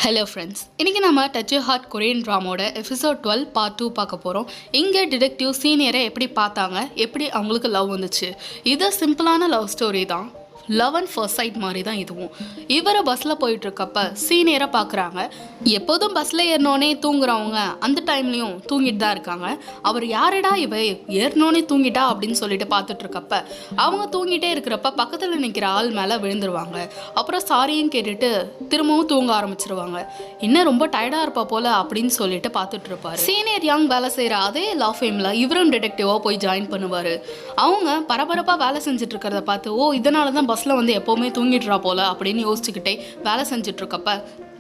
Hello friends, இன்றைக்கி நம்ம touch your heart Korean ட்ராமோட எபிசோட் 12 பார்ட் 2 பார்க்க போகிறோம். இங்கே டிடெக்டிவ் சீனியரை எப்படி பார்த்தாங்க, எப்படி அவங்களுக்கு லவ் வந்துச்சு. இது சிம்பிளான லவ் ஸ்டோரி தான். லவ் அண்ட் ஃபர்ஸ்ட் சைட் மாதிரி தான் இதுவும். இவரை பஸ்ஸில் போயிட்டுருக்கப்ப சீனியரை பார்க்குறாங்க. எப்போதும் பஸ்ஸில் ஏறினோடனே தூங்குறவங்க அந்த டைம்லேயும் தூங்கிட்டு தான் இருக்காங்க. அவர் யாரடா இவ ஏறினோடனே தூங்கிட்டா அப்படின்னு சொல்லிட்டு பார்த்துட்ருக்கப்ப அவங்க தூங்கிட்டே இருக்கிறப்ப பக்கத்தில் நிற்கிற ஆள் மேலே விழுந்துருவாங்க. அப்புறம் சாரியும் கேட்டுட்டு திரும்பவும் தூங்க ஆரம்பிச்சிருவாங்க. இன்னும் ரொம்ப டயர்டாக இருப்பா போல் அப்படின்னு சொல்லிட்டு பார்த்துட்ருப்பாரு. சீனியர் யங் வேலை செய்கிற அதே லா ஃபேமில் இவரும் டிடெக்டிவாக போய் ஜாயின் பண்ணுவார். அவங்க பரபரப்பாக வேலை செஞ்சுட்டு இருக்கிறத பார்த்து இதனால தான் பஸ்ஸில் வந்து எப்போவுமே தூங்கிடுறா போல் அப்படின்னு யோசிச்சுக்கிட்டே வேலை செஞ்சிட்ருக்கப்ப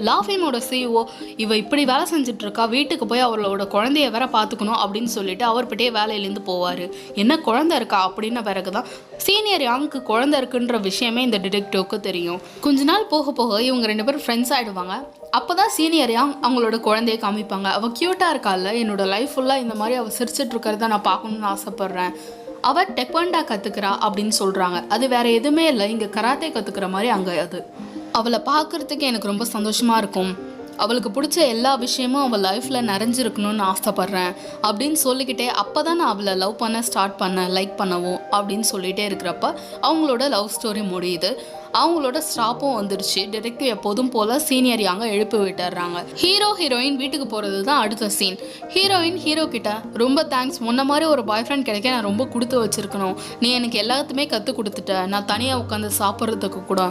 லாஃபேமோட சிஇஓ இவ இப்படி வேலை செஞ்சிட்ருக்கா, வீட்டுக்கு போய் அவளோட குழந்தைய வேற பார்த்துக்கணும் அப்படின்னு சொல்லிட்டு அவர்கிட்டே வேலையிலேருந்து போவார். என்ன குழந்தை இருக்கா அப்படின்ன பிறகு தான் சீனியர் யாங்க்கு குழந்தை இருக்குன்ற விஷயமே இந்த டிடெக்டிவ்க்கு தெரியும். கொஞ்ச நாள் போக போக இவங்க 2 பேரும் ஃப்ரெண்ட்ஸ் ஆகிடுவாங்க. அப்போ தான் சீனியர் யாங் அவங்களோட குழந்தைய காமிப்பாங்க. அவள் க்யூட்டாக இருக்கால, என்னோட லைஃப் ஃபுல்லாக இந்த மாதிரி அவள் சிரிச்சிட்டு இருக்கிறத நான் பார்க்கணுன்னு ஆசைப்பட்றேன். அவள் டெக்வாண்டா கற்றுக்கிறா அப்படின்னு சொல்கிறாங்க. அது வேறு எதுவுமே இல்லை, இங்கே கராத்தே கற்றுக்கிற மாதிரி அங்கே அது. அவளை பார்க்குறதுக்கு எனக்கு ரொம்ப சந்தோஷமாக இருக்கும். அவளுக்கு பிடிச்ச எல்லா விஷயமும் அவள் லைஃப்பில் நிறைஞ்சிருக்கணும்னு ஆசைப்பட்றேன் அப்படின்னு சொல்லிக்கிட்டே அப்போ தான் நான் அவளை லவ் பண்ண ஸ்டார்ட் பண்ணேன், லைக் பண்ணவும் அப்படின்னு சொல்லிகிட்டே இருக்கிறப்ப அவங்களோட லவ் ஸ்டோரி முடியுது. அவங்களோட ஸ்டாப்பும் வந்துடுச்சு. டிடெக்டிவ் எப்போதும் போல் சீனியர் யாங்க எழுப்பி விட்டுறாங்க. ஹீரோ ஹீரோயின் வீட்டுக்கு போகிறது தான் அடுத்த சீன். ஹீரோயின் ஹீரோ கிட்ட ரொம்ப தேங்க்ஸ், முன்ன மாதிரி ஒரு பாய் ஃப்ரெண்ட் கிடைக்க நான் ரொம்ப கொடுத்து வச்சுருக்கணும். நீ எனக்கு எல்லாத்துமே கற்றுக் கொடுத்துட்ட, நான் தனியாக உட்காந்து சாப்பிட்றதுக்கு கூட.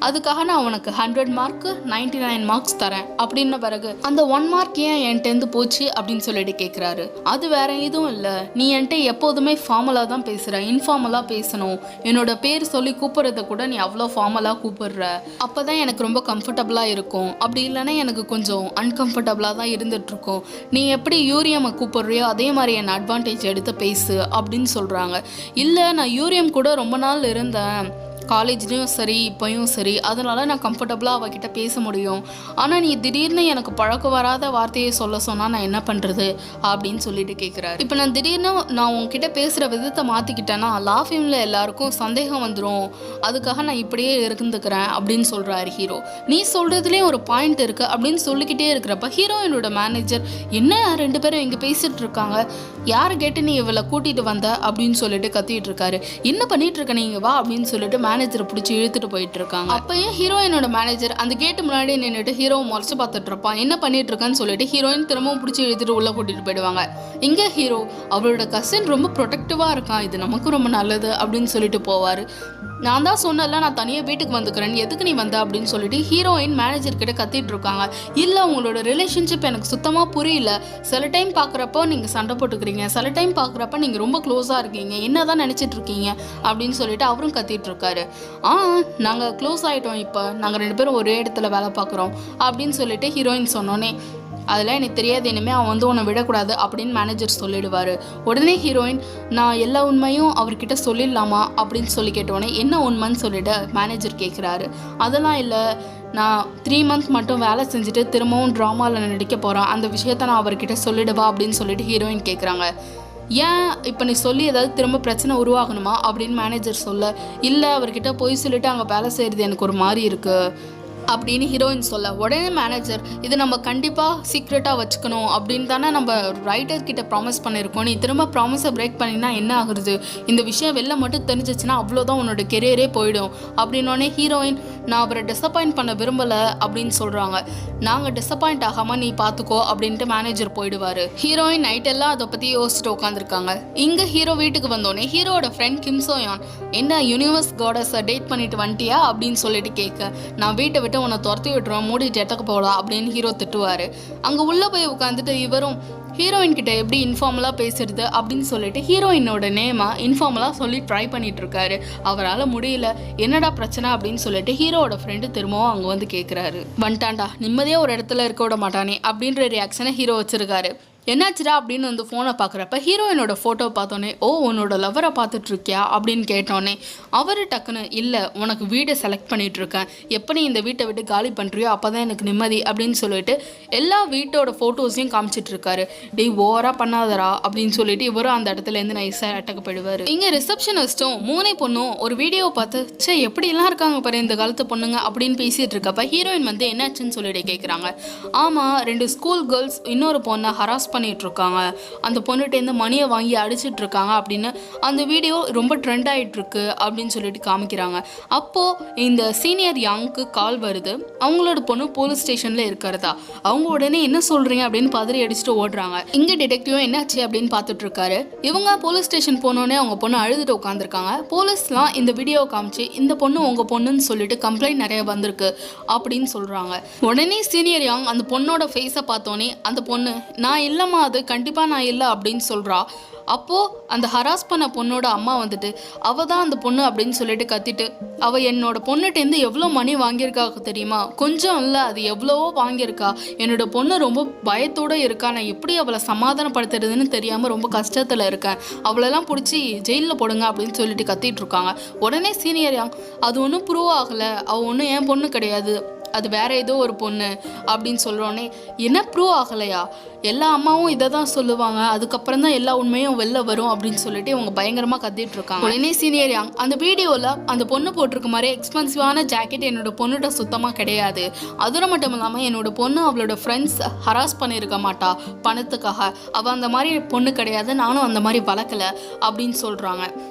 அதுக்காக நான் உனக்கு 100 மார்க்கு 99 மார்க்ஸ் தரேன் அப்படின்ன பிறகு அந்த 1 மார்க் ஏன் என்கிட்டேருந்து போச்சு அப்படின்னு சொல்லிட்டு கேட்குறாரு. அது வேற எதுவும் இல்லை, நீ என்கிட்ட எப்போதுமே ஃபார்மலாக தான் பேசுகிற, இன்ஃபார்மலாக பேசணும். என்னோட பேர் சொல்லி கூப்பிட்றத கூட நீ அவ்வளோ ஃபார்மலாக கூப்பிடுற, அப்போ தான் எனக்கு ரொம்ப கம்ஃபர்டபுளாக இருக்கும். அப்படி இல்லைன்னா எனக்கு கொஞ்சம் அன்கம்ஃபர்டபுளாக தான் இருந்துகிட்ருக்கும். நீ எப்படி யூரியமை கூப்பிட்றியோ அதே மாதிரி என் அட்வான்டேஜ் எடுத்து பேசு அப்படின்னு சொல்கிறாங்க. இல்லை, நான் யூரியம் கூட ரொம்ப நாள் இருந்தேன், காலேஜ்லேயும் சரி இப்போயும் சரி, அதனால நான் கம்ஃபர்டபுளாக அவகிட்ட பேச முடியும். ஆனால் நீ திடீர்னு எனக்கு பழக்கம் வராத வார்த்தையை சொல்ல சொன்னால் நான் என்ன பண்ணுறது அப்படின்னு சொல்லிட்டு கேட்குறாரு. இப்போ நான் திடீர்னு நான் உங்ககிட்ட பேசுகிற விதத்தை மாற்றிக்கிட்டேன்னா லா ஃபேமில் எல்லாருக்கும் சந்தேகம் வந்துடும், அதுக்காக நான் இப்படியே இருந்துக்கிறேன் அப்படின்னு சொல்கிறாரு ஹீரோ. நீ சொல்கிறதுலேயும் ஒரு பாயிண்ட் இருக்குது அப்படின்னு சொல்லிக்கிட்டே இருக்கிறப்ப ஹீரோயினோட மேனேஜர் என்ன 2 பேரும் இங்கே பேசிகிட்டு இருக்காங்க, யாரை கேட்டு நீ இவளை கூட்டிகிட்டு வந்த அப்படின்னு சொல்லிட்டு கத்திட்டு இருக்காரு. என்ன பண்ணிட்டு இருக்க நீங்கள் வா அப்படின்னு சொல்லிட்டு மேனேஜரை பிடிச்சி இழுத்துட்டு போயிட்டு இருக்காங்க. அப்பயும் ஹீரோயினோட மேனேஜர் அந்த கேட்டு முன்னாடி நின்றுட்டு ஹீரோவை முறைச்சு பார்த்துட்டு இருப்பான். என்ன பண்ணிட்டு இருக்கான்னு சொல்லிட்டு ஹீரோயின் திரும்பவும் பிடிச்சி இழுத்துட்டு உள்ள கூட்டிட்டு போயிடுவாங்க. இங்கே ஹீரோ அவளோட கசின் ரொம்ப ப்ரொடெக்டிவாக இருக்கான், இது நமக்கு ரொம்ப நல்லது அப்படின்னு சொல்லிட்டு போவார். நான் தான் சொன்னல நான் தனியாக வீட்டுக்கு வந்துக்கிறேன், எதுக்கு நீ வந்த அப்படின்னு சொல்லிட்டு ஹீரோயின் மேனேஜர் கிட்ட கத்திட்டு இருக்காங்க. இல்லை, உங்களோட ரிலேஷன்ஷிப் எனக்கு சுத்தமாக புரியல. சில டைம் பார்க்குறப்போ நீங்கள் சண்டை போட்டுக்கிறீங்க, சில டைம் பார்க்குறப்ப நீங்கள் ரொம்ப க்ளோஸாக இருக்கீங்க, என்ன தான் நினச்சிட்டு இருக்கீங்க அப்படின்னு சொல்லிட்டு அவரும் கத்திட்டு இருக்காரு. நாங்கள் க்ளோஸ் ஆகிட்டோம், இப்போ நாங்கள் 2 பேரும் ஒரே இடத்துல வேலை பார்க்குறோம் அப்படின்னு சொல்லிட்டு ஹீரோயின் சொன்னோன்னே அதெல்லாம் எனக்கு தெரியாது, இனிமேல் அவன் வந்து உன்னை விடக்கூடாது அப்படின்னு மேனேஜர் சொல்லிடுவார். உடனே ஹீரோயின் நான் எல்லா உண்மையும் அவர்கிட்ட சொல்லிடலாமா அப்படின்னு சொல்லி கேட்டோடனே என்ன உண்மைன்னு சொல்லிட்டு மேனேஜர் கேட்குறாரு. அதெல்லாம் இல்லை, நான் 3 மந்த் மட்டும் வேலை செஞ்சுட்டு திரும்பவும் ட்ராமாவில் நடிக்க போகிறேன், அந்த விஷயத்த நான் அவர்கிட்ட சொல்லிடுவா அப்படின்னு சொல்லிட்டு ஹீரோயின் கேட்குறாங்க. ஏன் இப்போ நீ சொல்லி ஏதாவது திரும்ப பிரச்சனை உருவாகணுமா அப்படின்னு மேனேஜர் சொல்ல, இல்லை அவர்கிட்ட போய் சொல்லிவிட்டு அங்கே வேலை செய்கிறது எனக்கு ஒரு மாதிரி இருக்குது அப்படின்னு ஹீரோயின் சொல்ல, உடனே மேனேஜர் இது நம்ம கண்டிப்பாக சீக்ரெட்டாக வச்சுக்கணும் அப்படின்னு தானே நம்ம ரைட்டர் கிட்ட ப்ராமிஸ் பண்ணியிருக்கோம், நீ திரும்ப ப்ராமிஸை பிரேக் பண்ணினா என்ன ஆகுறது, இந்த விஷயம் வெளில மட்டும் தெரிஞ்சிச்சுன்னா அவ்வளோதான் உன்னோட கெரியரே போயிடும் அப்படின்னோடனே ஹீரோயின் நான் அவரை டிசப்பாயிண்ட் பண்ண விரும்பலை அப்படின்னு சொல்கிறாங்க. நாங்கள் டிசப்பாயிண்ட் ஆகாமல் நீ பார்த்துக்கோ அப்படின்ட்டு மேனேஜர் போயிடுவார். ஹீரோயின் நைட்டெல்லாம் அதை பற்றி யோசிச்சுட்டு உட்காந்துருக்காங்க. இங்கே ஹீரோ வீட்டுக்கு வந்தோடனே ஹீரோட ஃப்ரெண்ட் கிம் சோயான் என்ன யூனிவர்ஸ் காடஸை டேட் பண்ணிட்டு வந்துட்டியா அப்படின்னு சொல்லிட்டு கேட்க, நான் வீட்டை விட்டு உன்னை துரத்தி விட்டுருவோம், மூடிட்டு எட்டக்க போகலாம் அப்படின்னு ஹீரோ திட்டுவார். அங்கே உள்ளே போய் உட்காந்துட்டு இவரும் ஹீரோயின் கிட்ட எப்படி இன்ஃபார்மலாக பேசுறது அப்படின்னு சொல்லிட்டு ஹீரோயினோட நேமாக இன்ஃபார்மலாக சொல்லி ட்ரை பண்ணிட்டு இருக்காரு. அவரால் முடியல, என்னடா பிரச்சனை அப்படின்னு சொல்லிட்டு ஹீரோவோட ஃப்ரெண்டு திரும்பவும் அங்கே வந்து கேட்குறாரு. வந்துட்டான்டா, நிம்மதியாக ஒரு இடத்துல இருக்க விட மாட்டானே அப்படின்ற ரியாக்ஷனை ஹீரோ வச்சிருக்காரு. என்னாச்சுடா அப்படின்னு வந்து ஃபோனை பார்க்குறப்ப ஹீரோயினோட ஃபோட்டோ பார்த்தோன்னே, ஓ உன்னோட லவ்வரை பார்த்துட்ருக்கியா அப்படின்னு கேட்டோன்னே அவர் டக்குன்னு, இல்லை உனக்கு வீடை செலக்ட் பண்ணிகிட்ருக்கேன், எப்போ நீ இந்த வீட்டை விட்டு காலி பண்ணுறியோ அப்போ தான் எனக்கு நிம்மதி அப்படின்னு சொல்லிட்டு எல்லா வீட்டோட ஃபோட்டோஸையும் காமிச்சிட்ருக்காரு. டேய் ஓவராக பண்ணாதரா அப்படின்னு சொல்லிட்டு இவரும் அந்த இடத்துலேருந்து நைஸாக அட்டக்கு போயிடுவார். இங்கே ரிசப்ஷனிஸ்ட்டும் மூணை பொண்ணும் ஒரு வீடியோவை பார்த்து, சே எப்படிலாம் இருக்காங்க பாரு இந்த காலத்து பொண்ணுங்க அப்படின்னு பேசிகிட்டு இருக்கப்ப ஹீரோயின் வந்து என்னாச்சுன்னு சொல்லிட்டு கேட்குறாங்க. ஆமாம், 2 ஸ்கூல் கேர்ள்ஸ் இன்னொரு பொண்ணை ஹராஸ் பண்ணிட்டு இருக்காங்க, அந்த பொண்ணுகிட்டேருந்து மணியை வாங்கி அடிச்சிட்டு இருக்காங்க அப்படின்னு அந்த வீடியோ ரொம்ப ட்ரெண்ட் ஆகிட்டு இருக்கு அப்படின்னு சொல்லிட்டு காமிக்கிறாங்க. அப்போது இந்த சீனியர் யாங்க்கு கால் வருது, அவங்களோட பொண்ணு போலீஸ் ஸ்டேஷனில் இருக்கிறதா. அவங்க உடனே என்ன சொல்கிறீங்க அப்படின்னு பதறி அடிச்சுட்டு ஓடுறாங்க. இங்கே டிடெக்டிவும் என்னாச்சு அப்படின்னு பார்த்துட்டு இருக்காரு. இவங்க போலீஸ் ஸ்டேஷன் போனோடனே அவங்க பொண்ணு அழுதுட்டு உட்காந்துருக்காங்க. போலீஸ்லாம் இந்த வீடியோவை காமிச்சு இந்த பொண்ணு உங்கள் பொண்ணுன்னு சொல்லிட்டு கம்ப்ளைண்ட் நிறைய வந்திருக்கு அப்படின்னு சொல்கிறாங்க. உடனே சீனியர் யாங் அந்த பொண்ணோட ஃபேஸை பார்த்தோன்னே அந்த பொண்ணு, நான் இல்லைம்மா அது கண்டிப்பாக நான் இல்லை அப்படின்னு சொல்கிறா. அப்போது அந்த ஹராஸ் பண்ண பொண்ணோட அம்மா வந்துட்டு, அவள் தான் அந்த பொண்ணு அப்படின்னு சொல்லிட்டு கத்திட்டு, அவள் என்னோட பொண்ணுகிட்டேருந்து எவ்வளோ மணி வாங்கியிருக்கா தெரியுமா, கொஞ்சம் இல்லை அது எவ்வளவோ வாங்கியிருக்கா, என்னோட பொண்ணு ரொம்ப பயத்தோடு இருக்கா, நான் எப்படி அவளை சமாதானப்படுத்துறதுன்னு தெரியாமல் ரொம்ப கஷ்டத்தில் இருக்கேன், அவளெல்லாம் பிடிச்சி ஜெயிலில் போடுங்க அப்படின்னு சொல்லிட்டு கத்திட்டு இருக்காங்க. உடனே சீனியர் யாங், அது ஒன்றும் ப்ரூவ் ஆகலை, அவள் ஒன்றும் என் பொண்ணு கிடையாது, அது வேற ஏதோ ஒரு பொண்ணு அப்படின்னு சொல்கிறோன்னே, என்ன ப்ரூவ் ஆகலையா, எல்லா அம்மாவும் இதை தான் சொல்லுவாங்க, அதுக்கப்புறம் தான் எல்லா உண்மையும் வெளில வரும் அப்படின்னு சொல்லிட்டு இவங்க பயங்கரமாக கத்திட்டு இருக்காங்க. உடனே சீனியர் யாங், அந்த வீடியோவில் அந்த பொண்ணு போட்டிருக்க மாதிரி எக்ஸ்பென்சிவான ஜாக்கெட் என்னோட பொண்ணுகிட்ட சுத்தமாக கிடையாது, அதோட மட்டும் இல்லாமல் என்னோட பொண்ணு அவளோட ஃப்ரெண்ட்ஸ் ஹராஸ் பண்ணியிருக்க மாட்டா பணத்துக்காக, அவள் அந்த மாதிரி பொண்ணு கிடையாது, நானும் அந்த மாதிரி வளர்க்கலை அப்படின்னு சொல்கிறாங்க.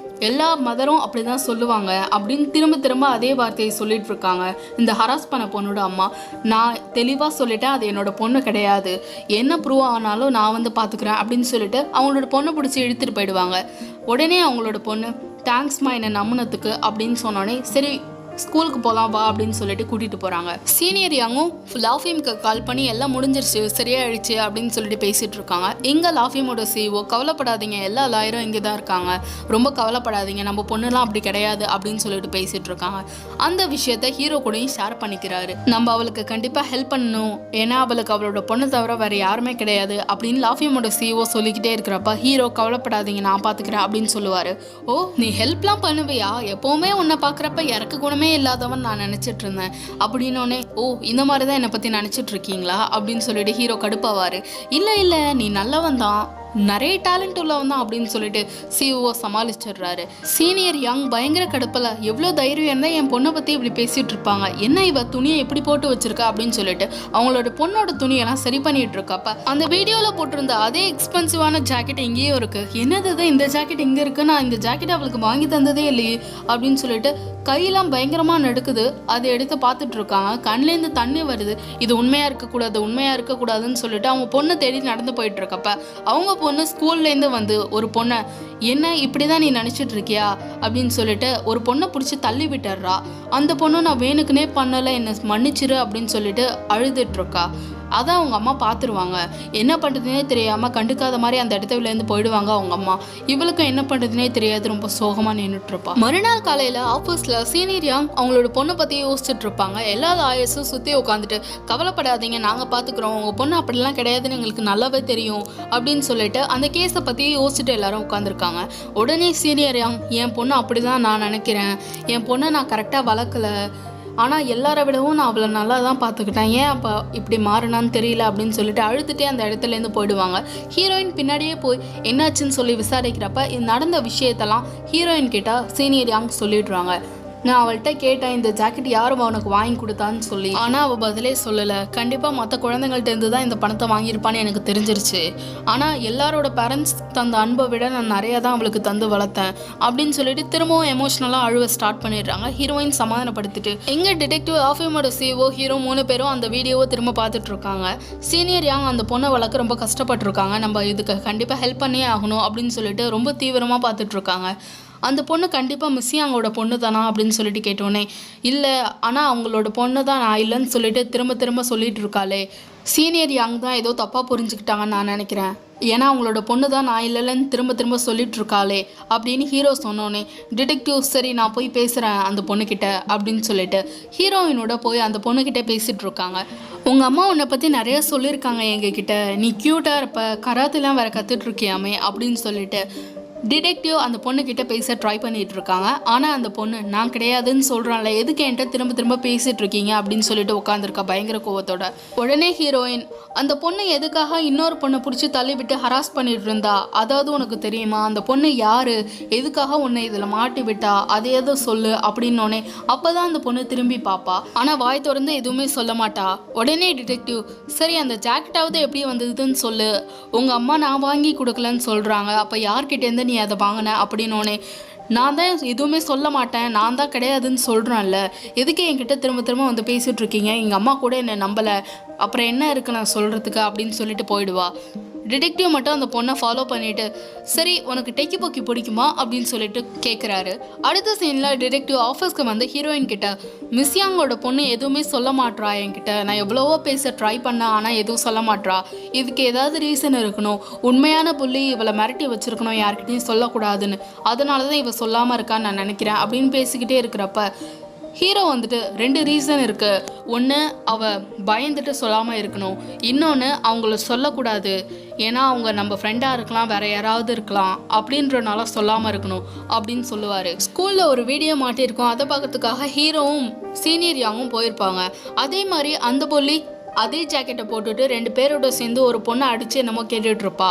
எல்லா மதரும் அப்படி தான் சொல்லுவாங்க அப்படின்னு திரும்ப திரும்ப அதே வார்த்தையை சொல்லிட்டு இருக்காங்க இந்த ஹராஸ் பண்ண பொண்ணோட அம்மா. நான் தெளிவாக சொல்லிட்டேன், அது என்னோட பொண்ணு கிடையாது, என்ன ப்ரூவ் ஆனாலும் நான் வந்து பார்த்துக்கிறேன் அப்படின்னு சொல்லிட்டு அவங்களோட பொண்ணை பிடிச்சி இழுத்துட்டு போயிடுவாங்க. உடனே அவங்களோட பொண்ணு, தேங்க்ஸ்மா என்னை நம்பினதுக்கு அப்படின்னு சொன்னோடனே, சரி ஸ்கூலுக்கு போகலாம் வா அப்படின்னு சொல்லிட்டு கூட்டிகிட்டு போகிறாங்க. சீனியர் யாங்கும் லாஃபீமுக்கு கால் பண்ணி எல்லாம் முடிஞ்சிருச்சு சரியாயிடுச்சு அப்படின்னு சொல்லிட்டு பேசிகிட்டு இருக்காங்க. எங்கே லாஃபீமோட சிஓ, கவலைப்படாதீங்க எல்லா லாயரும் இங்கே தான் இருக்காங்க, ரொம்ப கவலைப்படாதீங்க, நம்ம பொண்ணுலாம் அப்படி கிடையாது அப்படின்னு சொல்லிட்டு பேசிகிட்டு இருக்காங்க. அந்த விஷயத்த ஹீரோ கூடயும் ஷேர் பண்ணிக்கிறாரு. நம்ம அவளுக்கு கண்டிப்பாக ஹெல்ப் பண்ணணும், ஏன்னா அவளுக்கு அவளோட பொண்ணு தவிர வேறு யாருமே கிடையாது அப்படின்னு லாஃபீமோட சிஓ சொல்லிக்கிட்டே இருக்கிறப்ப ஹீரோ கவலைப்படாதீங்க நான் பார்த்துக்கிறேன் அப்படின்னு சொல்லுவார். ஓ நீ ஹெல்ப்லாம் பண்ணுவியா, எப்போவுமே உன்னை பார்க்குறப்ப இறக்க குணமே இல்லாதவன் நான் நினச்சிட்டு இருந்தேன் அப்படின்னோடனே, ஓ இந்த மாதிரி தான் என்னை பற்றி நினச்சிட்டு இருக்கீங்களா அப்படின்னு சொல்லிட்டு ஹீரோ கடுப்பாவார். இல்லை இல்லை நீ நல்லவன் தான், நிறைய டேலண்ட் உள்ளவன் தான் அப்படின்னு சொல்லிட்டு சிஓ சமாளிச்சிடுறாரு. சீனியர் யாங் பயங்கர கடுப்பில், எவ்வளோ தைரியம் இருந்தால் என் பொண்ணை பற்றி இப்படி பேசிகிட்டு இருப்பாங்க, என்ன இவ துணியை எப்படி போட்டு வச்சிருக்கா அப்படின்னு சொல்லிட்டு அவங்களோட பொண்ணோட துணியெல்லாம் சரி பண்ணிட்டு இருக்கப்ப அந்த வீடியோவில் போட்டிருந்த அதே எக்ஸ்பென்சிவான ஜாக்கெட் எங்கேயோ இருக்குது, என்னது இந்த ஜாக்கெட் இங்கே இருக்குது, நான் இந்த ஜாக்கெட் அவளுக்கு வாங்கி தந்ததே இல்லையே அப்படின்னு சொல்லிட்டு கையெல்லாம் பயங்கரமாக நடுக்குது. அதை எடுத்து பார்த்துட்டு இருக்காங்க, கண்லேருந்து தண்ணி வருது. இது உண்மையாக இருக்கக்கூடாதுன்னு சொல்லிட்டு அவங்க பொண்ணை தேடி நடந்து போயிட்டு இருக்கப்ப அவங்க பொண்ணு ஸ்கூல்லேருந்து வந்து ஒரு பொண்ணை, என்ன இப்படி தான் நீ நினச்சிட்டு இருக்கியா அப்படின்னு சொல்லிட்டு ஒரு பொண்ணை பிடிச்சி தள்ளி விட்டுறா. அந்த பொண்ணு நான் வேணுக்குனே பண்ணலை என்னை மன்னிச்சிரு அப்படின்னு சொல்லிட்டு அழுதுட்ருக்கா. அதான் அவங்க அம்மா பார்த்துருவாங்க. என்ன பண்ணுறதுனே தெரியாமல் கண்டுக்காத மாதிரி அந்த இடத்துலேருந்து போயிடுவாங்க அவங்க அம்மா. இவளுக்கும் என்ன பண்ணுறதுனே தெரியாது, ரொம்ப சோகமாக நின்றுட்டுருப்பா. மறுநாள் காலையில் ஆஃபீஸில் சீனியர் யாங் அவங்களோட பொண்ணை பற்றி யோசிச்சுட்டு இருப்பாங்க. எல்லா லாயர்ஸும் சுற்றி உட்காந்துட்டு, கவலைப்படாதீங்க நாங்கள் பார்த்துக்குறோம், உங்கள் பொண்ணு அப்படிலாம் கிடையாதுன்னு எங்களுக்கு நல்லாவே தெரியும் அப்படின்னு சொல்லிட்டு அந்த கேஸை பற்றி யோசிச்சுட்டு எல்லாரும் உட்காந்துருக்காங்க. உடனே சீனியர் யாங், என் பொண்ணு அப்படி தான் நான் நினைக்கிறேன், என் பொண்ணை நான் கரெக்டாக வளர்க்கலை, ஆனால் எல்லாரை விடவும் நான் அவளை நல்லா தான் பார்த்துக்கிட்டேன், ஏன் அப்போ இப்படி மாறினான்னு தெரியல அப்படின்னு சொல்லிட்டு அழுதுகிட்டே அந்த இடத்துலேருந்து போயிடுவாங்க. ஹீரோயின் பின்னாடியே போய் என்னாச்சுன்னு சொல்லி விசாரிக்கிறப்ப நடந்த விஷயத்தெல்லாம் ஹீரோயின் கேட்டால் சீனியர் யாங் சொல்லிடுறாங்க. நான் அவள்கிட்ட கேட்டேன் இந்த ஜாக்கெட் யாரும் அவனுக்கு வாங்கி கொடுத்தான்னு சொல்லி, ஆனால் அவள் பதிலே சொல்லலை. கண்டிப்பாக மற்ற குழந்தைங்கள்ட்டேருந்து தான் இந்த பணத்தை வாங்கியிருப்பான்னு எனக்கு தெரிஞ்சிருச்சு, ஆனால் எல்லாரோட பேரண்ட்ஸ் தந்த அன்பை விட நான் நிறையா தான் அவளுக்கு தந்து வளர்த்தேன் அப்படின்னு சொல்லிட்டு திரும்பவும் எமோஷ்னலாக அழுவ ஸ்டார்ட் பண்ணிடுறாங்க. ஹீரோயின் சமாதானப்படுத்திட்டு எங்கள் டிடெக்டிவ் ஆஃபீமோட சிஓ ஹீரோ 3 பேரும் அந்த வீடியோவை திரும்ப பார்த்துட்டு இருக்காங்க. சீனியர் யாங் அந்த பொண்ணை வளர்க்க ரொம்ப கஷ்டப்பட்டுருக்காங்க, நம்ம இதுக்கு கண்டிப்பாக ஹெல்ப் பண்ணியே ஆகணும் அப்படின்னு சொல்லிட்டு ரொம்ப தீவிரமாக பார்த்துட்ருக்காங்க. அந்த பொண்ணு கண்டிப்பாக மிஸ்ஸியாங்கோட பொண்ணு தானா அப்படின்னு சொல்லிட்டு கேட்டோன்னே, இல்லை ஆனால் அவங்களோட பொண்ணு தான், நான் இல்லைன்னு சொல்லிட்டு திரும்ப திரும்ப சொல்லிட்டு இருக்காளே, சீனியர் யாங் தான் ஏதோ தப்பாக புரிஞ்சுக்கிட்டாங்கன்னு நான் நினைக்கிறேன். ஏன்னா அவங்களோட பொண்ணு தான் நான் இல்லைன்னு திரும்ப திரும்ப சொல்லிட்டு இருக்காளே அப்படின்னு ஹீரோ சொன்னோன்னே, டிடெக்டிவ் சரி நான் போய் பேசுகிறேன் அந்த பொண்ணுக்கிட்ட அப்படின்னு சொல்லிட்டு ஹீரோயினோட போய் அந்த பொண்ணுக்கிட்ட பேசிகிட்டு இருக்காங்க. உங்கள் அம்மா உன்னை பற்றி நிறைய சொல்லியிருக்காங்க எங்ககிட்ட, நீ க்யூட்டாக இருப்ப, கராத்தெலாம் வேறு கற்றுட்ருக்கியாமே அப்படின்னு சொல்லிட்டு டிடெக்டிவ் அந்த பொண்ணுக்கிட்ட பேச ட்ரை பண்ணிட்டு இருக்காங்க. ஆனால் அந்த பொண்ணு நான் கிடையாதுன்னு சொல்கிறான்ல, எதுக்கு என்கிட்ட திரும்ப திரும்ப பேசிகிட்டு இருக்கீங்க அப்படின்னு சொல்லிட்டு உட்காந்துருக்கா பயங்கர கோவத்தோட. உடனே ஹீரோயின், அந்த பொண்ணு எதுக்காக இன்னொரு பொண்ணை பிடிச்சி தள்ளி விட்டு ஹராஸ் பண்ணிட்டு இருந்தா, அதாவது உனக்கு தெரியுமா அந்த பொண்ணு யாரு, எதுக்காக உன்னை இதில் மாட்டி விட்டா, அதை எதோ சொல்லு அப்படின்னோடனே அப்போ தான் அந்த பொண்ணு திரும்பி பார்ப்பா. ஆனால் வாய் திறந்து எதுவுமே சொல்ல மாட்டா. உடனே டிடெக்டிவ், சரி அந்த ஜாக்கெட்டாவது எப்படி வந்ததுன்னு சொல்லு, உங்கள் அம்மா நான் வாங்கி கொடுக்கலன்னு சொல்கிறாங்க, அப்போ யார்கிட்டேருந்து நீ அதை வாங்கின அப்படின்னோடனே, நான் தான் எதுவுமே சொல்ல மாட்டேன், நான் தான் கிடையாதுன்னு சொல்கிறேன்ல, எதுக்கு என்கிட்ட திரும்ப திரும்ப வந்து பேசிகிட்டு இருக்கீங்க, எங்கள் அம்மா கூட என்னை நம்பலை, அப்புறம் என்ன இருக்குது நான் சொல்கிறதுக்கு அப்படின்னு சொல்லிட்டு போயிடுவா. டிடெக்டிவ் மட்டும் அந்த பொண்ணை ஃபாலோ பண்ணிவிட்டு, சரி உனக்கு டெக்கி போக்கி பிடிக்குமா அப்படின்னு சொல்லிட்டு கேட்குறாரு. அடுத்த சீனில் டிடெக்டிவ் ஆஃபீஸ்க்கு வந்து ஹீரோயின் கிட்ட, மிஸ்யாங்கோட பொண்ணு எதுவுமே சொல்ல மாட்றா என்கிட்ட, நான் எவ்வளவோ பேச ட்ரை பண்ணேன் ஆனால் எதுவும் சொல்ல மாட்றா, இதுக்கு ஏதாவது ரீசன் இருக்கணும், உண்மையான புள்ளி இவளை மிரட்டி வச்சுருக்கணும், யார்கிட்டையும் சொல்லக்கூடாதுன்னு, அதனால தான் இவள் சொல்லாமல் இருக்கான்னு நான் நினைக்கிறேன் அப்படின்னு பேசிக்கிட்டே இருக்கிறப்ப ஹீரோ வந்துட்டு 2 ரீசன் இருக்குது. ஒன்று அவள் பயந்துட்டு சொல்லாமல் இருக்கணும், இன்னொன்று அவங்கள சொல்லக்கூடாது, ஏன்னா அவங்க நம்ம ஃப்ரெண்டாக இருக்கலாம், வேறு யாராவது இருக்கலாம், அப்படின்றனால சொல்லாமல் இருக்கணும் அப்படின்னு சொல்லுவார். ஸ்கூலில் ஒரு வீடியோ மாட்டியிருக்கோம், அதை பார்க்கறதுக்காக ஹீரோவும் சீனியர் யாங்கும் போயிருப்பாங்க. அதே மாதிரி அந்த பொல்லி அதே ஜாக்கெட்டை போட்டுட்டு 2 பேரோட சேர்ந்து ஒரு பொண்ணை அடித்து என்னமோ கேட்டுட்ருப்பா.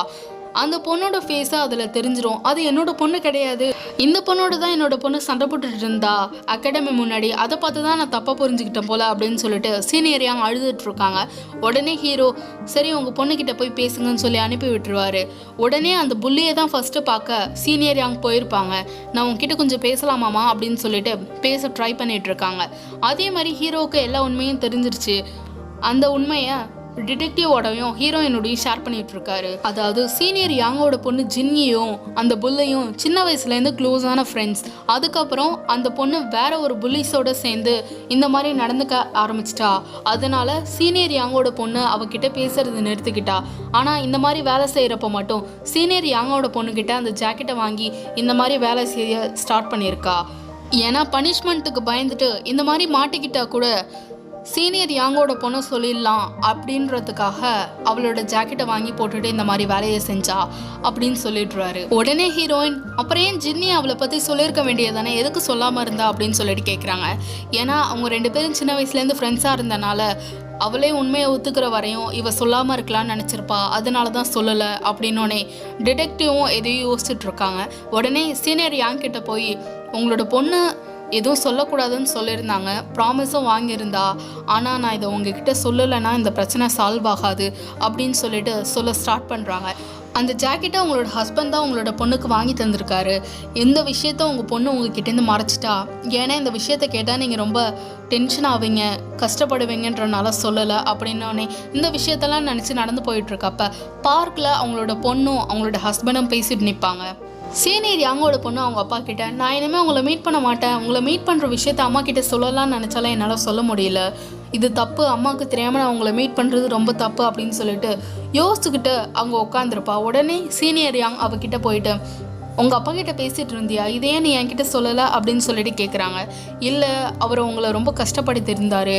அந்த பொண்ணோட ஃபேஸை அதில் தெரிஞ்சிடும், அது என்னோட பொண்ணு கிடையாது, இந்த பொண்ணோட தான் என்னோட பொண்ணு சண்டை போட்டுட்டு இருந்தா அகாடமி முன்னாடி, அதை பார்த்து தான் நான் தப்பாக புரிஞ்சுக்கிட்டேன் போல அப்படின்னு சொல்லிட்டு சீனியர் யாங் அழுதுட்டு இருக்காங்க. உடனே ஹீரோ, சரி உங்கள் பொண்ணுக்கிட்ட போய் பேசுங்கன்னு சொல்லி அனுப்பி விட்டுருவாரு. உடனே அந்த புள்ளியை தான் ஃபஸ்ட்டு பார்க்க சீனியர் யாங் போயிருப்பாங்க. நான் உங்ககிட்ட கொஞ்சம் பேசலாமாமா அப்படின்னு சொல்லிட்டு பேச ட்ரை பண்ணிட்டு இருக்காங்க. அதே மாதிரி ஹீரோவுக்கு எல்லா உண்மையும் தெரிஞ்சிருச்சு. அந்த உண்மையை டிடெக்டிவோடையும் ஹீரோயினோடையும் ஷேர் பண்ணிட்டு இருக்காரு. அதாவது சீனியர் யாங்கோட பொண்ணு ஜின்னியும் அந்த புல்லையும் சின்ன வயசுலேருந்து க்ளோஸான ஃப்ரெண்ட்ஸ். அதுக்கப்புறம் அந்த பொண்ணு வேற ஒரு புல்லிஸோட சேர்ந்து இந்த மாதிரி நடந்துக்க ஆரம்பிச்சிட்டா. அதனால சீனியர் யாங்கோட பொண்ணு அவகிட்ட பேசுறது நிறுத்திக்கிட்டா. ஆனால் இந்த மாதிரி வேலை செய்கிறப்ப மட்டும் சீனியர் யாங்கோட பொண்ணுக்கிட்ட அந்த ஜாக்கெட்டை வாங்கி இந்த மாதிரி வேலை செய்ய ஸ்டார்ட் பண்ணியிருக்கா. ஏன்னா பனிஷ்மெண்ட்டுக்கு பயந்துட்டு இந்த மாதிரி மாட்டிக்கிட்டா கூட சீனியர் யாங்கோட பொண்ணு சொல்லிடலாம் அப்படின்றதுக்காக அவளோட ஜாக்கெட்டை வாங்கி போட்டுட்டு இந்த மாதிரி வேலையை செஞ்சா அப்படின்னு சொல்லிடுறாரு. உடனே ஹீரோயின், அப்புறம் ஏன் ஜின்னி அவளை பற்றி சொல்லியிருக்க வேண்டியதானே, எதுக்கு சொல்லாமல் இருந்தா அப்படின்னு சொல்லிட்டு கேட்குறாங்க. ஏன்னா அவங்க 2 பேரும் சின்ன வயசுலேருந்து ஃப்ரெண்ட்ஸாக இருந்தனால அவளே உண்மையை ஒத்துக்கிற வரையும் இவ சொல்லாமல் இருக்கலாம்னு நினச்சிருப்பா, அதனால தான் சொல்லலை அப்படின்னோடனே டிடெக்டிவும் எதையும் யோசிச்சுட்டு இருக்காங்க. உடனே சீனியர் யாங் கிட்ட போய், உங்களோட பொண்ணு எதுவும் சொல்லக்கூடாதுன்னு சொல்லியிருந்தாங்க, ப்ராமிஸும் வாங்கியிருந்தா, ஆனால் நான் இதை உங்ககிட்ட சொல்லலைன்னா இந்த பிரச்சனை சால்வ் ஆகாது அப்படின்னு சொல்லிட்டு சொல்ல ஸ்டார்ட் பண்ணுறாங்க. அந்த ஜாக்கெட்டை உங்களோட ஹஸ்பண்ட் தான் உங்களோட பொண்ணுக்கு வாங்கி தந்திருக்காரு, இந்த விஷயத்த உங்கள் பொண்ணு உங்ககிட்டேருந்து மறைச்சிட்டா, ஏன்னா இந்த விஷயத்த கேட்டால் நீங்கள் ரொம்ப டென்ஷன் ஆவீங்க, கஷ்டப்படுவீங்கன்றனால சொல்லலை அப்படின்னோடனே இந்த விஷயத்தெல்லாம் நினச்சி நடந்து போயிட்டுருக்கப்ப பார்க்கில் அவங்களோட பொண்ணும் அவங்களோட ஹஸ்பண்டும் பேசிட்டு நிற்பாங்க. சீனியர் யாங்கோட பொண்ணு அவங்க அப்பா கிட்ட, நான் இனிமேல் உங்களை மீட் பண்ண மாட்டேன், உங்களை மீட் பண்ணுற விஷயத்த அம்மா கிட்ட சொல்லலாம்னு நினச்சாலும் என்னால் சொல்ல முடியல, இது தப்பு, அம்மாவுக்கு தெரியாமல் நான் உங்களை மீட் பண்ணுறது ரொம்ப தப்பு அப்படின்னு சொல்லிட்டு யோசிச்சுக்கிட்டு அவங்க உட்காந்துருப்பா. உடனே சீனியர் யாங் அவகிட்ட போயிட்டு, உங்கள் அப்பா கிட்ட பேசிகிட்டு இருந்தியா, இதே நீ என்கிட்ட சொல்லலை அப்படின்னு சொல்லிட்டு கேட்குறாங்க. இல்லை, அவர் உங்களை ரொம்ப கஷ்டப்படுத்தியிருந்தார்,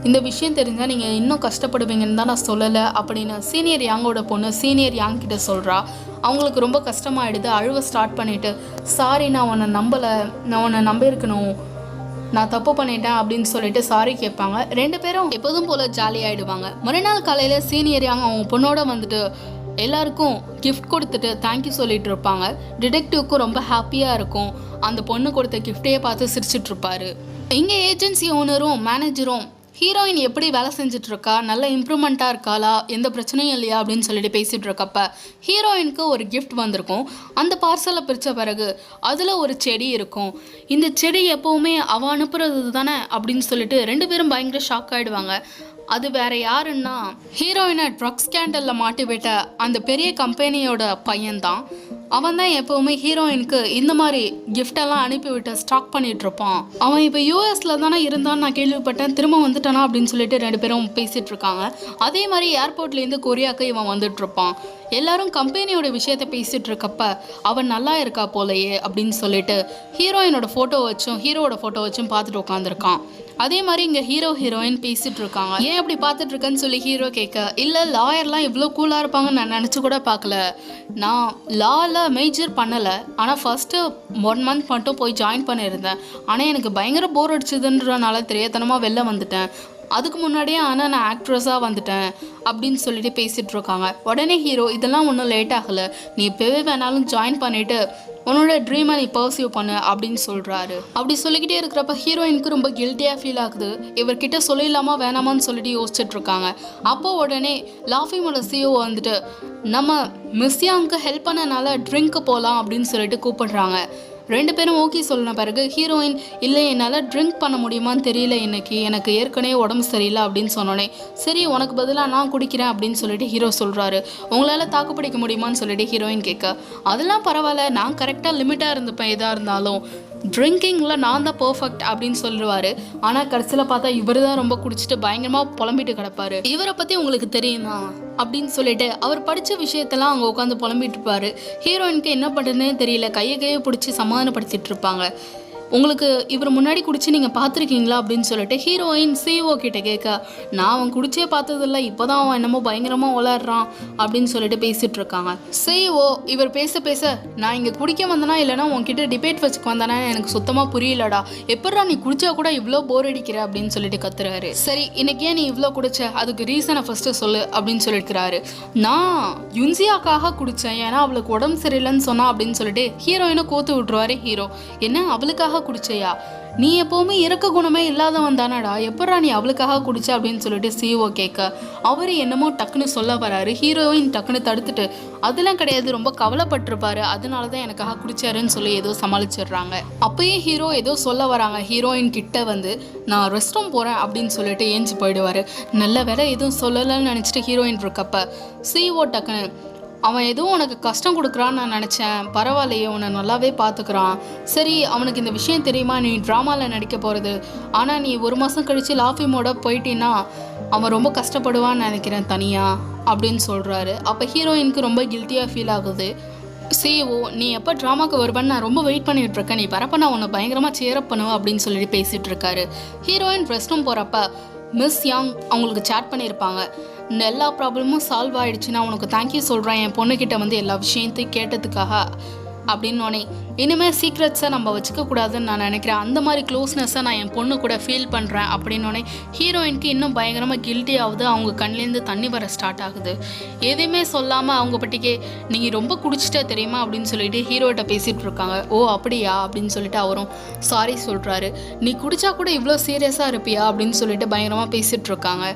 இந்த விஷயம் தெரிஞ்சால் நீங்கள் இன்னும் கஷ்டப்படுவீங்கன்னு தான் நான் சொல்லலை அப்படின்னு சீனியர் யாங்கோட பொண்ணு சீனியர் யாங் கிட்ட சொல்கிறா. அவங்களுக்கு ரொம்ப கஷ்டமாயிடுது, அழுவ ஸ்டார்ட் பண்ணிவிட்டு, சாரி நான் உன்னை நம்பலை, நான் உன்னை நம்பியிருக்கணும், நான் தப்பு பண்ணிட்டேன் அப்படின்னு சொல்லிட்டு சாரி கேட்பாங்க. 2 பேரும் எப்போதும் போல் ஜாலியாகிடுவாங்க. மறுநாள் காலையில் சீனியர் யாங் அவங்க பொண்ணோட வந்துட்டு எல்லாருக்கும் கிஃப்ட் கொடுத்துட்டு தேங்க்யூ சொல்லிட்டு இருப்பாங்க. டிடெக்டிவ்க்கும் ரொம்ப ஹாப்பியாக இருக்கும், அந்த பொண்ணு கொடுத்த கிஃப்டையே பார்த்து சிரிச்சிட்டு இருப்பாரு. இங்கே ஏஜென்சி ஓனரும் மேனேஜரும் ஹீரோயின் எப்படி வேலை செஞ்சிட்ருக்கா, நல்ல இம்ப்ரூவ்மெண்ட்டாக இருக்காளா, எந்த பிரச்சனையும் இல்லையா அப்படின்னு சொல்லிட்டு பேசிகிட்டு இருக்கப்ப ஹீரோயினுக்கு ஒரு கிஃப்ட் வந்திருக்கும். அந்த பார்சலை பிரித்த பிறகு அதில் ஒரு செடி இருக்கும். இந்த செடி எப்போவுமே அவள் அனுப்புறது தானே அப்படின்னு சொல்லிட்டு 2 பேரும் பயங்கர ஷாக் ஆகிடுவாங்க. அது வேற யாருன்னா ஹீரோயினை ட்ரக்ஸ் ஸ்கேண்டலில் மாட்டி விட்ட அந்த பெரிய கம்பெனியோட பையன்தான். அவன் தான் எப்போவுமே ஹீரோயினுக்கு இந்த மாதிரி கிஃப்டெல்லாம் அனுப்பிவிட்டு ஸ்டாக் பண்ணிட்டு இருப்பான். அவன் இப்போ யூஎஸ்ல தானே இருந்தான்னு நான் கேள்விப்பட்டேன், திரும்ப வந்துட்டானா அப்படின்னு சொல்லிட்டு 2 பேரும் பேசிட்டு இருக்காங்க. அதே மாதிரி ஏர்போர்ட்லேருந்து கொரியாவுக்கு இவன் வந்துட்டு இருப்பான். எல்லாரும் கம்பெனியோட விஷயத்த பேசிட்டு இருக்கப்ப அவன் நல்லா இருக்கா போலையே அப்படின்னு சொல்லிட்டு ஹீரோயினோட ஃபோட்டோ வச்சும் ஹீரோவோட ஃபோட்டோ வச்சும் பார்த்துட்டு உட்காந்துருக்கான். அதே மாதிரி இங்கே ஹீரோயின் பேசிட்டு இருக்காங்க. ஏன் அப்படி பார்த்துட்டு இருக்கேன்னு சொல்லி ஹீரோ கேட்க, இல்லை லாயர்லாம் இவ்வளோ கூலாக இருப்பாங்கன்னு நான் நினச்சி கூட பார்க்கல. நான் லாவில் மேஜர் பண்ணலை, ஆனால் ஃபஸ்ட்டு 1 மந்த் மட்டும் போய் ஜாயின் பண்ணியிருந்தேன். ஆனால் எனக்கு பயங்கர போர் அடிச்சதுன்றனால தெரியாதனமாக வெளில வந்துட்டேன். அதுக்கு முன்னாடியே ஆனால் நான் ஆக்ட்ரஸாக வந்துட்டேன் அப்படின்னு சொல்லிட்டு பேசிகிட்டு இருக்காங்க. உடனே ஹீரோ, இதெல்லாம் ஒன்றும் லேட் ஆகலை, நீ இப்போவே வேணாலும் ஜாயின் பண்ணிவிட்டு உன்னோட ட்ரீமை நீ பர்சியூ பண்ணு அப்படின்னு சொல்கிறாரு. அப்படி சொல்லிக்கிட்டே இருக்கிறப்ப ஹீரோயினுக்கு ரொம்ப கில்ட்டியாக ஃபீல் ஆகுது. இவர்கிட்ட சொல்லிடலாமா வேணாமான்னு சொல்லிட்டு யோசிச்சுட்டு இருக்காங்க. அப்போ உடனே லாஃபிமோட சிஓ வந்துட்டு, நம்ம மிஸ் யாங்க்கு ஹெல்ப் பண்ணனால ட்ரிங்க்கு போகலாம் அப்படின்னு சொல்லிட்டு கூப்பிடுறாங்க. 2 பேரும் ஓகே சொல்லின பிறகு ஹீரோயின், இல்லை என்னால் ட்ரிங்க் பண்ண முடியுமான்னு தெரியல, இன்னைக்கு எனக்கு ஏற்கனவே உடம்பு சரியில்லை அப்படின்னு சொன்னோன்னே, சரி உனக்கு பதிலாக நான் குடிக்கிறேன் அப்படின்னு சொல்லிட்டு ஹீரோ சொல்கிறாரு. உங்களால் தாக்கு பிடிக்க முடியுமான்னு சொல்லிட்டு ஹீரோயின் கேட்க, அதெல்லாம் பரவாயில்ல, நான் கரெக்டாக லிமிட்டாக இருந்துப்பேன், எதாக இருந்தாலும் ட்ரிங்கிங்கில் நான் தான் பர்ஃபெக்ட் அப்படின்னு சொல்லுவார். ஆனால் கடைசியில் பார்த்தா இவர் தான் ரொம்ப குடிச்சிட்டு பயங்கரமாக புலம்பிட்டு கிடப்பாரு. இவரை பற்றி உங்களுக்கு தெரியுமா அப்படின்னு சொல்லிட்டு அவர் படித்த விஷயத்தெல்லாம் அவங்க உட்காந்து புலம்பிட்டு இருப்பாரு. ஹீரோயினுக்கு என்ன பண்ணுறதுனே தெரியல, கையை பிடிச்சி சமாதானப்படுத்திட்டு இருப்பாங்க. உங்களுக்கு இவர் முன்னாடி குடிச்சு நீங்கள் பார்த்துருக்கீங்களா அப்படின்னு சொல்லிட்டு ஹீரோயின் சிஓ கிட்ட கேட்க, நான் அவன் குடிச்சே பார்த்ததில்ல, இப்போ தான் அவன் என்னமோ பயங்கரமாக விளாட்றான் அப்படின்னு சொல்லிட்டு பேசிகிட்டு இருக்காங்க. சிஓ இவர் பேச நான் இங்கே குடிக்க வந்தனா இல்லைனா உன்கிட்ட டிபேட் வச்சுக்க வந்தானா எனக்கு சுத்தமாக புரியலடா, எப்படா நீ குடிச்சா கூட இவ்வளோ போர் அடிக்கிற அப்படின்னு சொல்லிட்டு கத்துறாரு. சரி இன்னைக்கு ஏன் நீ இவ்வளோ குடிச்ச, அதுக்கு ரீசனை ஃபஸ்ட்டு சொல்லு அப்படின்னு சொல்லியிருக்கிறாரு. நான் யுன்சியாக்காக குடித்தேன், ஏன்னா அவளுக்கு உடம்பு சரியில்லைன்னு சொன்னா அப்படின்னு சொல்லிட்டு ஹீரோயினை கோத்து விட்டுருவாரு ஹீரோ. என்ன அவளுக்காக குடிச்சையா, நீ எப்போவுமே இறக்க குணமே இல்லாதவன் தானடா, எப்படா நீ அவளுக்காக குடிச்ச அப்படின்னு சொல்லிட்டு சிஓ கேட்க, அவரு என்னமோ டக்குன்னு சொல்ல வராரு. ஹீரோயின் டக்குன்னு தடுத்துட்டு, அதெல்லாம் கிடையாது, ரொம்ப கவலைப்பட்டிருப்பாரு, அதனால தான் எனக்காக குடிச்சாருன்னு சொல்லி ஏதோ சமாளிச்சிடுறாங்க. அப்பயே ஹீரோ ஏதோ சொல்ல வராங்க. ஹீரோயின் கிட்ட வந்து, நான் ரெஸ்ட் ரூம் போகிறேன் அப்படின்னு சொல்லிட்டு ஏஞ்சி போயிடுவார். நல்ல வேலை எதுவும் சொல்லலைன்னு நினச்சிட்டு ஹீரோயின் இருக்கப்ப சிஓ டக்குன்னு, அவன் எதுவும் உனக்கு கஷ்டம் கொடுக்குறான்னு நான் நினச்சேன், பரவாயில்லையே உன்னை நல்லாவே பார்த்துக்கிறான், சரி அவனுக்கு இந்த விஷயம் தெரியுமா, நீ ட்ராமாவில் நடிக்க போகிறது, ஆனால் நீ 1 மாதம் கழித்து லாஃபிமோட போயிட்டீன்னா அவன் ரொம்ப கஷ்டப்படுவான்னு நினைக்கிறேன் தனியாக அப்படின்னு சொல்கிறாரு. அப்போ ஹீரோயினுக்கு ரொம்ப கில்ட்டியாக ஃபீல் ஆகுது. சிஓ, நீ எப்போ ட்ராமாவுக்கு வருவேன்னு நான் ரொம்ப வெயிட் பண்ணிகிட்டு இருக்கேன், நீ வரப்ப நான் உன்னை பயங்கரமாக சேரப் பண்ணுவேன் அப்படின்னு சொல்லிட்டு பேசிகிட்டு இருக்காரு. ஹீரோயின் ரெஸ்ட் ரூம் போகிறப்ப மிஸ் யாங் அவங்களுக்கு சேட் பண்ணியிருப்பாங்க. எல்லா ப்ராப்ளமும் சால்வ் ஆகிடுச்சுன்னா உனக்கு தேங்க்யூ சொல்கிறேன், என் பொண்ணுக்கிட்ட வந்து எல்லா விஷயத்தையும் கேட்டதுக்காக அப்படின்னோடனே, இனிமேல் சீக்ரெட்ஸை நம்ம வச்சுக்கக்கூடாதுன்னு நான் நினைக்கிறேன், அந்த மாதிரி க்ளோஸ்னஸை நான் என் பொண்ணு கூட ஃபீல் பண்ணுறேன் அப்படின்னோடனே ஹீரோயினுக்கு இன்னும் பயங்கரமாக கில்ட்டி ஆகுது. அவங்க கண்லேருந்து தண்ணி வர ஸ்டார்ட் ஆகுது. எதையுமே சொல்லாமல் அவங்க பட்டிக்கே, நீங்கள் ரொம்ப குடிச்சிட்டா தெரியுமா அப்படின்னு சொல்லிட்டு ஹீரோகிட்ட பேசிகிட்டு இருக்காங்க. ஓ அப்படியா அப்படின்னு சொல்லிட்டு அவரும் சாரி சொல்கிறாரு. நீ குடித்தா கூட இவ்வளோ சீரியஸாக இருப்பியா அப்படின்னு சொல்லிட்டு பயங்கரமாக பேசிகிட்டு இருக்காங்க.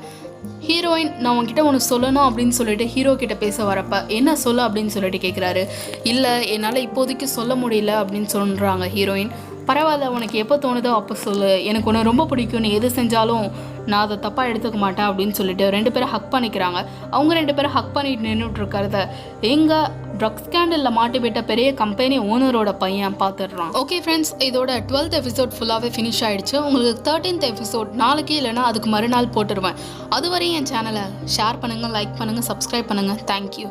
ஹீரோயின், நான் உங்ககிட்ட ஒன்று சொல்லணும் அப்படின்னு சொல்லிட்டு ஹீரோ கிட்ட பேச வரப்ப, என்ன சொல்ல அப்படின்னு சொல்லிட்டு கேட்குறாரு. இல்லை என்னால் இப்போதைக்கு சொல்ல முடியல அப்படின்னு சொல்கிறாங்க ஹீரோயின். பரவாயில்ல, உனக்கு எப்போ தோணுதோ அப்போ சொல்லு, எனக்கு உன்னை ரொம்ப பிடிக்கும், நீ எது செஞ்சாலும் நான் அதை தப்பாக எடுத்துக்க மாட்டேன் அப்படின்னு சொல்லிட்டு 2 பேரும் ஹக் பண்ணிக்கிறாங்க. அவங்க 2 பேரும் ஹக் பண்ணிட்டு நின்றுட்டு இருக்கிறத எங்கள் ட்ரக்ஸ் ஸ்கேண்டலில் மாட்டிவிட்ட பெரிய கம்பெனி ஓனரோட பையன் பார்த்துடுறான். ஓகே ஃப்ரெண்ட்ஸ், இதோட 12th எபிசோட் ஃபுல்லாகவே ஃபினிஷ் ஆகிடுச்சு. உங்களுக்கு 13th எபிசோட் நாளைக்கு இல்லைனா அதுக்கு மறுநாள் போட்டுருவேன். அதுவரை என் சேனலை ஷேர் பண்ணுங்கள், லைக் பண்ணுங்கள், சப்ஸ்கிரைப் பண்ணுங்கள். தேங்க்யூ.